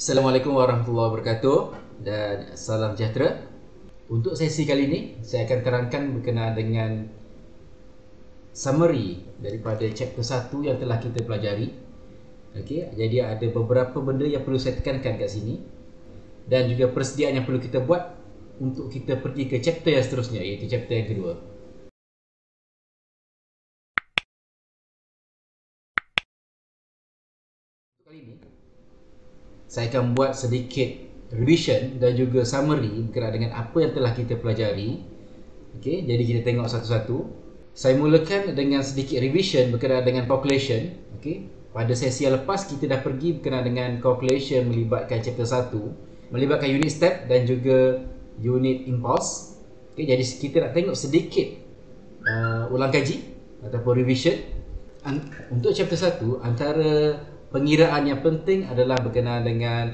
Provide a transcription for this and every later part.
Assalamualaikum warahmatullahi wabarakatuh dan salam sejahtera. Untuk sesi kali ini, saya akan terangkan berkenaan dengan summary daripada chapter 1 yang telah kita pelajari. Okey, jadi ada beberapa benda yang perlu saya tekankan kat sini dan juga persediaan yang perlu kita buat untuk kita pergi ke chapter yang seterusnya, iaitu chapter yang kedua. Untuk kali ini, saya akan buat sedikit revision dan juga summary berkenaan dengan apa yang telah kita pelajari. Okey, jadi kita tengok satu-satu. Saya mulakan dengan sedikit revision berkenaan dengan calculation. Okey, pada sesi yang lepas kita dah pergi berkenaan dengan calculation melibatkan chapter 1, melibatkan unit step dan juga unit impulse. Okey, jadi kita nak tengok sedikit ulang kaji ataupun revision. Untuk chapter 1, antara pengiraan yang penting adalah berkenaan dengan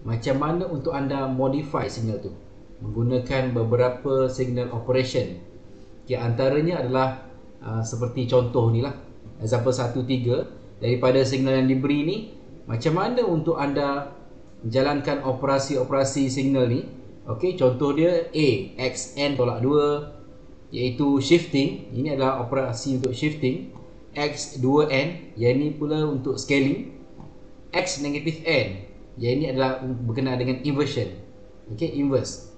macam mana untuk anda modify signal tu menggunakan beberapa signal operation. Okay, antaranya adalah seperti contoh ni lah, example 1.3. Daripada signal yang diberi ni, macam mana untuk anda menjalankan operasi-operasi signal ni. Okey, contoh dia A, XN tolak 2, iaitu shifting. Ini adalah operasi untuk shifting. X2N, yang ini pula untuk scaling. X negatif N, yang ini adalah berkenaan dengan inversion. Okey, inverse.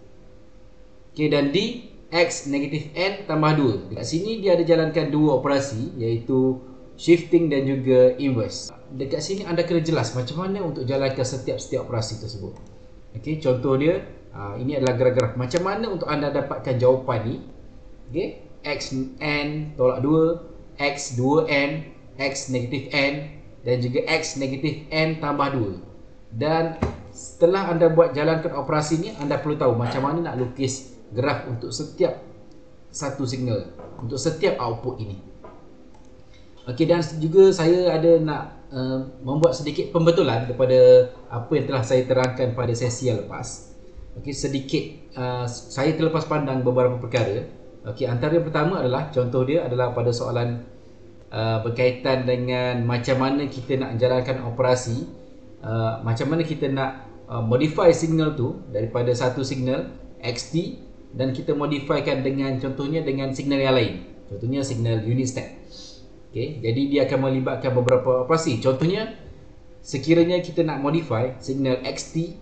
Okey, dan D, X negatif N tambah 2. Dekat sini dia ada jalankan dua operasi, iaitu shifting dan juga inverse. Dekat sini anda kena jelas macam mana untuk jalankan setiap operasi tersebut. Okey, contoh dia, ini adalah graf-graf. Macam mana untuk anda dapatkan jawapan ni. Okey, XN tolak 2, X2N, X negatif N dan juga X negatif N tambah 2. Dan setelah anda buat jalankan operasi ni, anda perlu tahu macam mana nak lukis graf untuk setiap satu signal, untuk setiap output ini. Okey, dan juga saya ada nak membuat sedikit pembetulan daripada apa yang telah saya terangkan pada sesi yang lepas. Okey, sedikit saya terlepas pandang beberapa perkara. Okey, antara yang pertama adalah contoh dia adalah pada soalan berkaitan dengan macam mana kita nak jalankan operasi, macam mana kita nak modify signal tu daripada satu signal XT dan kita modifykan dengan contohnya dengan signal yang lain, contohnya signal unit step. Okey, jadi dia akan melibatkan beberapa operasi. Contohnya sekiranya kita nak modify signal XT,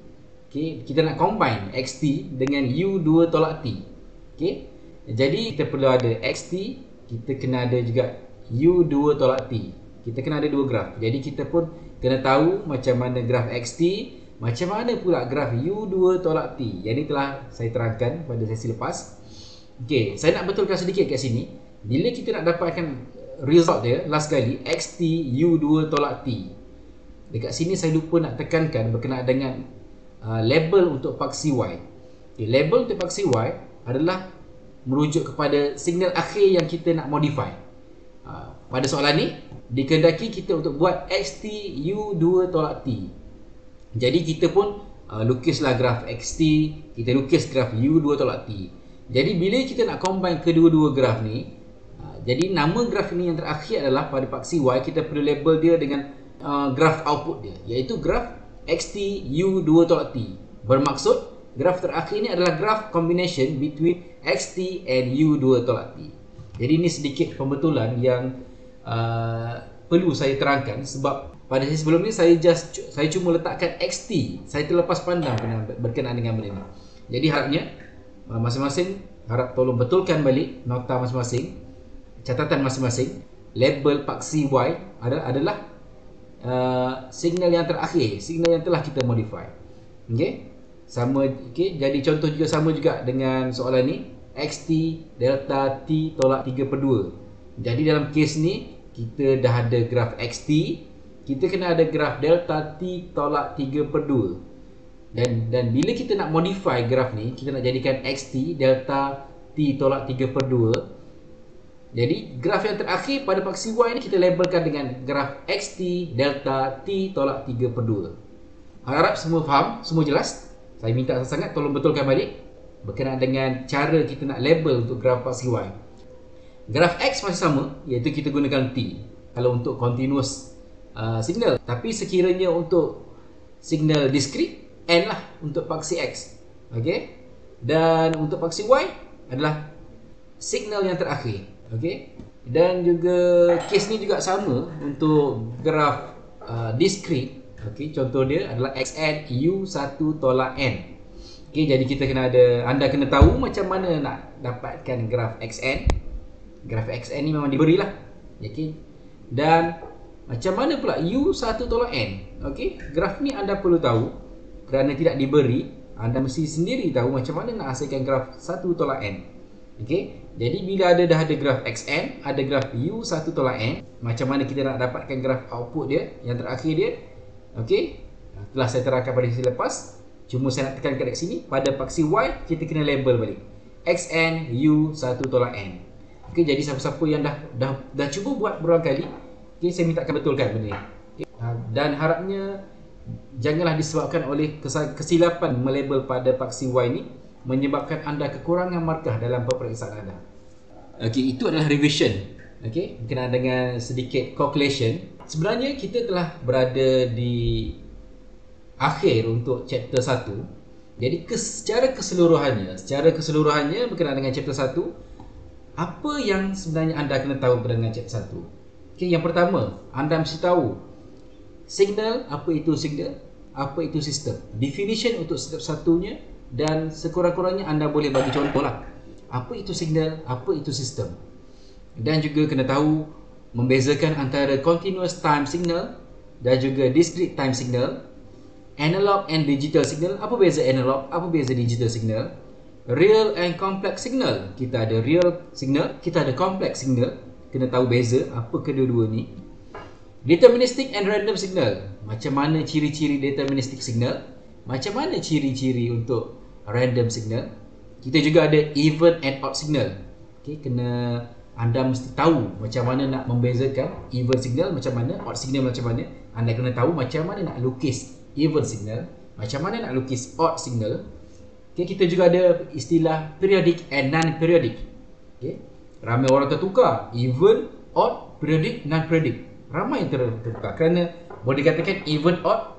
okey, kita nak combine XT dengan U2 tolak T. Okey, jadi kita perlu ada XT, kita kena ada juga U2 tolak T. Kita kena ada dua graf. Jadi kita pun kena tahu macam mana graf XT, macam mana pula graf U2 tolak T. Yang ini telah saya terangkan pada sesi lepas. Okey, saya nak betulkan sedikit kat sini. Bila kita nak dapatkan result dia last kali, XT U2 tolak T, dekat sini saya lupa nak tekankan berkenaan dengan label untuk paksi Y. Okay, label untuk paksi Y adalah merujuk kepada signal akhir yang kita nak modify. Pada soalan ni dikehendaki kita untuk buat XT U2 tolak T. Jadi kita pun lukislah graf XT, kita lukis graf U2 tolak T. Jadi bila kita nak combine kedua-dua graf ni, jadi nama graf ini yang terakhir adalah pada paksi Y, kita perlu label dia dengan graf output dia, iaitu graf XT U2 tolak T. Bermaksud graf terakhir ini adalah graf combination between XT and U2 tolak T. Jadi ini sedikit pembetulan yang perlu saya terangkan, sebab pada sesi sebelum ni saya cuma letakkan XT. Saya terlepas pandang berkenaan dengan benda ini. Jadi harapnya masing-masing harap tolong betulkan balik nota masing-masing, catatan masing-masing. Label paksi Y adalah signal yang terakhir, signal yang telah kita modify. Okey, sama. Okey, jadi contoh juga sama juga dengan soalan ni, XT delta T tolak 3/2. Jadi dalam kes ni kita dah ada graf XT, kita kena ada graf delta T tolak 3/2. Dan bila kita nak modify graf ni, kita nak jadikan XT delta T tolak 3/2. Jadi graf yang terakhir pada paksi Y ni kita labelkan dengan graf XT delta T tolak 3/2. Harap semua faham, semua jelas. Saya minta sangat tolong betulkan balik berkenaan dengan cara kita nak label untuk graf paksi Y. Graf X masih sama, iaitu kita gunakan T kalau untuk continuous signal. Tapi sekiranya untuk signal discrete, N lah untuk paksi X. Okey. Dan untuk paksi Y adalah signal yang terakhir. Okey. Dan juga kes ni juga sama untuk graf discrete. Okey, contoh dia adalah xn u1 tolak n. Okey, jadi kita kena anda kena tahu macam mana nak dapatkan graf xn. Graf xn ni memang diberilah. Okey. Dan macam mana pula u1 tolak n? Okey, graf ni anda perlu tahu kerana tidak diberi. Anda mesti sendiri tahu macam mana nak hasilkan graf 1 tolak n. Okey. Jadi bila dah ada graf xn, ada graf u1 tolak n, macam mana kita nak dapatkan graf output dia yang terakhir dia? Okey. Telah saya terangkan pada sesi lepas. Cuma saya nak tekankan kat sini, pada paksi y kita kena label balik. xn u1 tolak n. Okey, jadi siapa-siapa yang dah cuba buat berulang kali, okey, saya minta akan betulkan benda ni. Okay. Dan harapnya janganlah disebabkan oleh kesilapan melabel pada paksi y ni menyebabkan anda kekurangan markah dalam peperiksaan anda. Okey, itu adalah revision. Okey, berkenaan dengan sedikit calculation. Sebenarnya kita telah berada di akhir untuk chapter 1. Jadi secara keseluruhannya berkenaan dengan chapter 1, apa yang sebenarnya anda kena tahu berkenaan dengan chapter 1? Okey, yang pertama, anda mesti tahu signal, apa itu signal, apa itu sistem. Definition untuk setiap satunya, dan sekurang-kurangnya anda boleh bagi contoh lah. Apa itu signal, apa itu sistem. Dan juga kena tahu membezakan antara continuous time signal dan juga discrete time signal, analog and digital signal. Apa beza analog, apa beza digital signal, real and complex signal. Kita ada real signal, kita ada complex signal. Kena tahu beza apa kedua-dua ni. Deterministic and random signal. Macam mana ciri-ciri deterministic signal, macam mana ciri-ciri untuk random signal. Kita juga ada even and odd signal. Okey, anda mesti tahu macam mana nak membezakan even signal macam mana, odd signal macam mana. Anda kena tahu macam mana nak lukis even signal, macam mana nak lukis odd signal. Okey, kita juga ada istilah periodic and non-periodic. Okey, ramai orang tertukar even, odd, periodic, non-periodic. Ramai yang tertukar kerana boleh dikatakan even, odd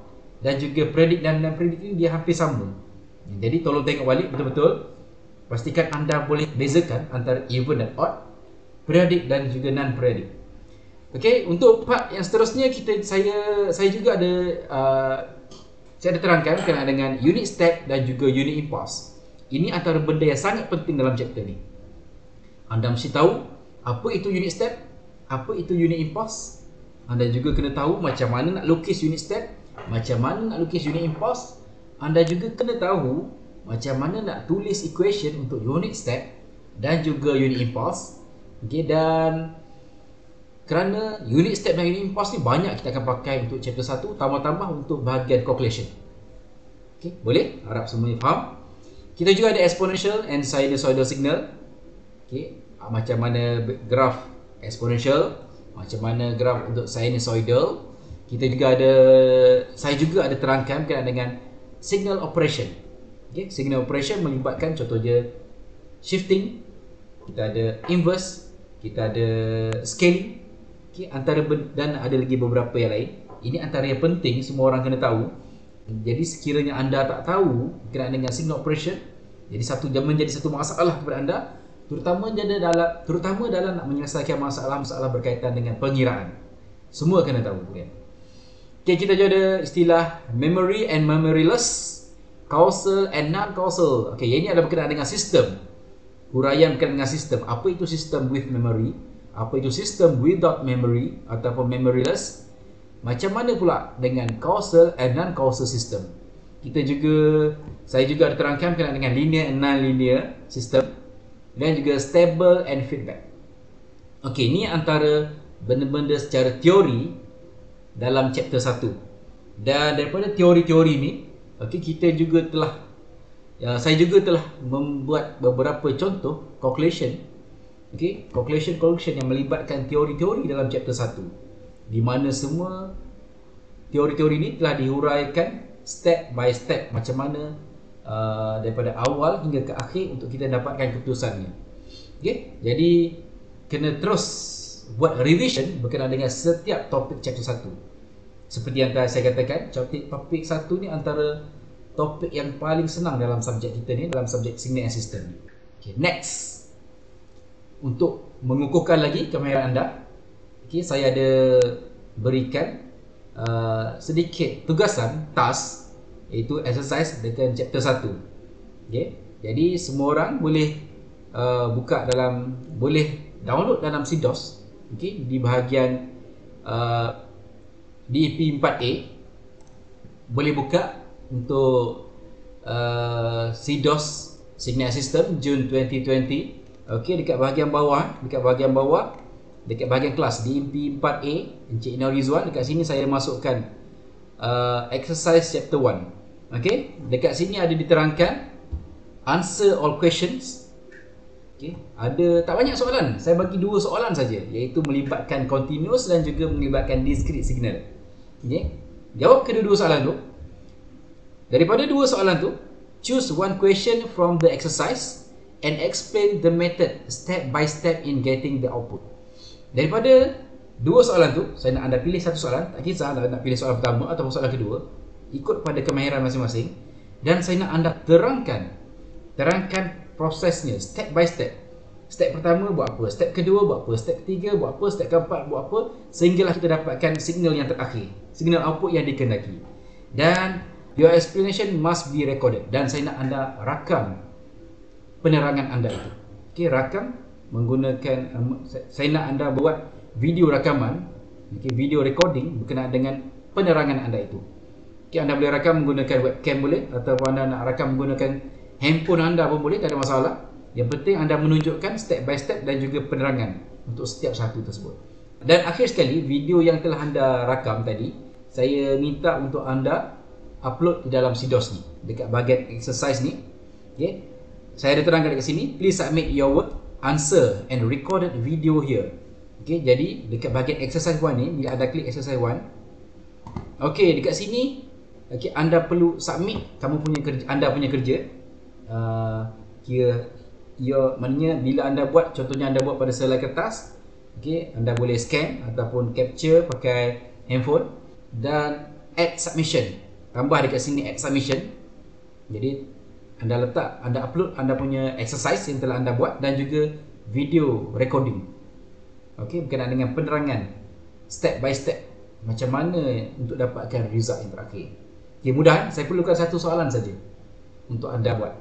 dan juga periodic dan non-periodic ni dia hampir sama. Jadi tolong tengok balik betul-betul. Pastikan anda boleh bezakan antara even dan odd, periodic dan juga non-periodic. Okey, untuk part yang seterusnya saya juga ada saya ada terangkan berkenaan dengan unit step dan juga unit impulse. Ini antara benda yang sangat penting dalam chapter ni. Anda mesti tahu apa itu unit step, apa itu unit impulse. Anda juga kena tahu macam mana nak lukis unit step, macam mana nak lukis unit impulse. Anda juga kena tahu macam mana nak tulis equation untuk unit step dan juga unit impulse. Okey, dan kerana unit step dan unit impulse ni banyak kita akan pakai untuk chapter 1, tambah-tambah untuk bahagian calculation. Okey, boleh? Harap semuanya faham. Kita juga ada exponential and sinusoidal signal. Okey, macam mana graf exponential, macam mana graf untuk sinusoidal. Saya juga ada terangkan berkenaan dengan signal operation. Okay, signal operation melibatkan contohnya shifting, kita ada inverse, kita ada scaling. Okay, dan ada lagi beberapa yang lain. Ini antara yang penting semua orang kena tahu. Jadi sekiranya anda tak tahu berkenaan dengan signal operation, jadi menjadi satu masalah kepada anda, terutama dalam nak menyelesaikan masalah-masalah berkaitan dengan pengiraan. Semua kena tahu kan. Okay, kita juga ada istilah memory and memoryless, causal and non-causal. Okay, ini adalah berkenaan dengan sistem. Huraian berkenaan dengan sistem. Apa itu sistem with memory? Apa itu sistem without memory ataupun memoryless? Macam mana pula dengan causal and non-causal system? Saya juga ada terangkan berkenaan dengan linear and non-linear system dan juga stable and feedback. Okay, ini antara benda-benda secara teori dalam chapter 1. Dan daripada teori-teori ni, okay, saya juga telah membuat beberapa contoh calculation. Okay, calculation yang melibatkan teori-teori dalam chapter 1, di mana semua teori-teori ni telah dihuraikan step by step macam mana daripada awal hingga ke akhir untuk kita dapatkan keputusannya. Okay, jadi kena terus buat revision berkenaan dengan setiap topik chapter 1. Seperti yang tadi saya katakan, topik 1 ni antara topik yang paling senang dalam subjek kita ni, dalam subjek Signal and System ni. Okay, next. Untuk mengukuhkan lagi kemahiran anda, okay, saya ada berikan sedikit tugasan, task, iaitu exercise dekat chapter 1. Okay. Jadi semua orang boleh boleh download dalam CDOS, okay, di bahagian DP4A. Boleh buka untuk CDOS Signal System Jun 2020. Okey, dekat bahagian bawah, dekat bahagian kelas DP4A, Encik Ina Rizwan, dekat sini saya masukkan exercise chapter 1. Okey, dekat sini ada diterangkan answer all questions. Okey, ada tak banyak soalan. Saya bagi 2 soalan saja, iaitu melibatkan continuous dan juga melibatkan discrete signal. Okey, jawab kedua-dua soalan tu. Daripada 2 soalan tu, choose one question from the exercise and explain the method step by step in getting the output. Daripada 2 soalan tu, saya nak anda pilih satu soalan, tak kisah nak pilih soalan pertama atau soalan kedua, ikut pada kemahiran masing-masing, dan saya nak anda terangkan prosesnya step by step. Step pertama buat apa, step kedua buat apa, step ketiga buat apa, step keempat buat apa, sehinggalah kita dapatkan signal yang terakhir, signal output yang dikehendaki. Dan your explanation must be recorded, dan saya nak anda rakam penerangan anda itu. Okey, rakam menggunakan saya nak anda buat video rakaman, okey, video recording berkenaan dengan penerangan anda itu. Okey, anda boleh rakam menggunakan webcam boleh, ataupun anda nak rakam menggunakan handphone anda pun boleh, tak ada masalah. Yang penting anda menunjukkan step by step dan juga penerangan untuk setiap satu tersebut. Dan akhir sekali, video yang telah anda rakam tadi, saya minta untuk anda upload di dalam CDOS ni, dekat bahagian exercise ni. Okey, saya ada terangkan dekat sini, please submit your work, answer and recorded video here. Okey, jadi dekat bahagian exercise 1 ni, bila anda klik exercise 1, okey, dekat sini, okey, anda perlu submit anda punya kerja. Maknanya bila anda buat, contohnya anda buat pada selai kertas, okey, anda boleh scan ataupun capture pakai handphone, dan add submission, tambah dekat sini add submission. Jadi anda upload anda punya exercise yang telah anda buat dan juga video recording, okey, berkenaan dengan penerangan step by step macam mana untuk dapatkan result yang terakhir. Okey, mudah. Saya perlukan satu soalan saja untuk anda buat.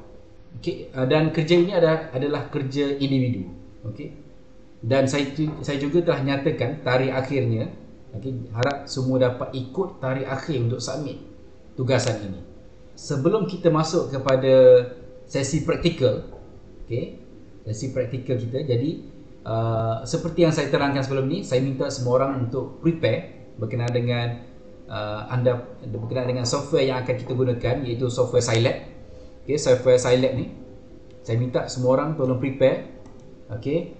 Okey, dan kerja ini adalah kerja individu. Okey, dan saya juga telah nyatakan tarikh akhirnya. Okey, harap semua dapat ikut tarikh akhir untuk submit tugasan ini. Sebelum kita masuk kepada sesi praktikal, okey, sesi praktikal kita, jadi seperti yang saya terangkan sebelum ni, saya minta semua orang untuk prepare berkenaan dengan berkenaan dengan software yang akan kita gunakan, iaitu software Scilab. Okey, software Scilab ni, saya minta semua orang tolong prepare. Okey,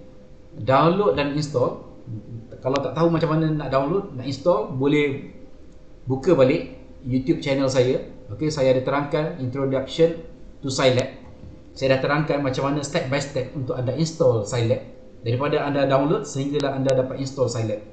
download dan install. Kalau tak tahu macam mana nak download, nak install, boleh buka balik YouTube channel saya. Okey, saya ada terangkan Introduction to Scilab. Saya dah terangkan macam mana step by step untuk anda install Scilab, daripada anda download sehinggalah anda dapat install Scilab.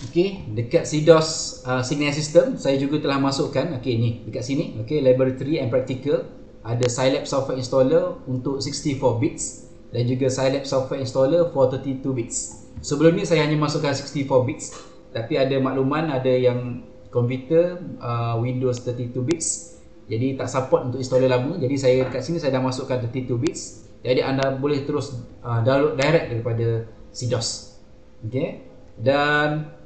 Okey, dekat CDOS Signal System saya juga telah masukkan, okey, ni dekat sini, okey, Laboratory and Practical, ada Scilab Software Installer untuk 64 bits dan juga Scilab Software Installer for 32 bits. Sebelum ni saya hanya masukkan 64 bits, tapi ada makluman ada yang komputer Windows 32 bits, jadi tak support untuk installer lama. Jadi saya kat sini saya dah masukkan 32 bits. Jadi anda boleh terus download direct daripada CDOS. Okey. Dan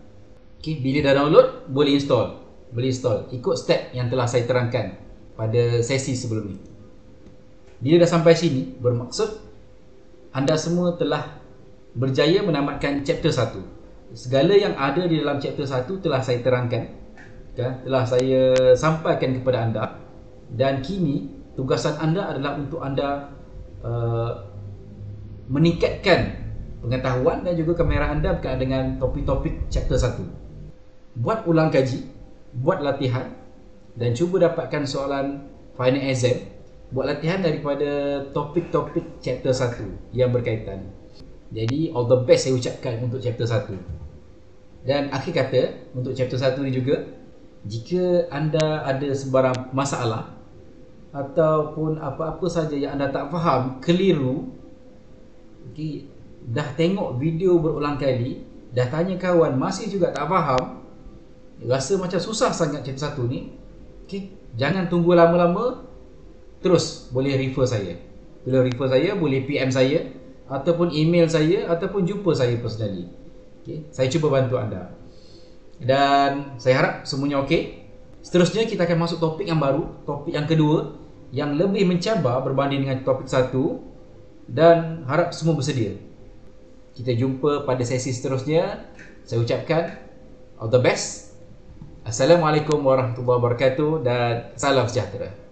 bila dah download, boleh install. Ikut step yang telah saya terangkan pada sesi sebelum ni. Bila dah sampai sini, bermaksud anda semua telah berjaya menamatkan chapter 1. Segala yang ada di dalam chapter 1 telah saya terangkan, telah saya sampaikan kepada anda, dan kini tugasan anda adalah untuk anda meningkatkan pengetahuan dan juga kemahiran anda berkaitan dengan topik-topik chapter 1. Buat ulang kaji, buat latihan, dan cuba dapatkan soalan final exam. Buat latihan daripada topik-topik chapter 1 yang berkaitan. Jadi all the best saya ucapkan untuk chapter 1. Dan akhir kata, untuk chapter 1 ni juga, jika anda ada sebarang masalah ataupun apa-apa saja yang anda tak faham, keliru, okay, dah tengok video berulang kali, dah tanya kawan masih juga tak faham, rasa macam susah sangat chapter 1 ni, okay, jangan tunggu lama-lama, terus boleh refer saya. Boleh PM saya ataupun email saya ataupun jumpa saya personally. Okay, saya cuba bantu anda. Dan saya harap semuanya okey. Seterusnya kita akan masuk topik yang baru, topik yang kedua yang lebih mencabar berbanding dengan topik 1, dan harap semua bersedia. Kita jumpa pada sesi seterusnya. Saya ucapkan all the best. Assalamualaikum warahmatullahi wabarakatuh dan salam sejahtera.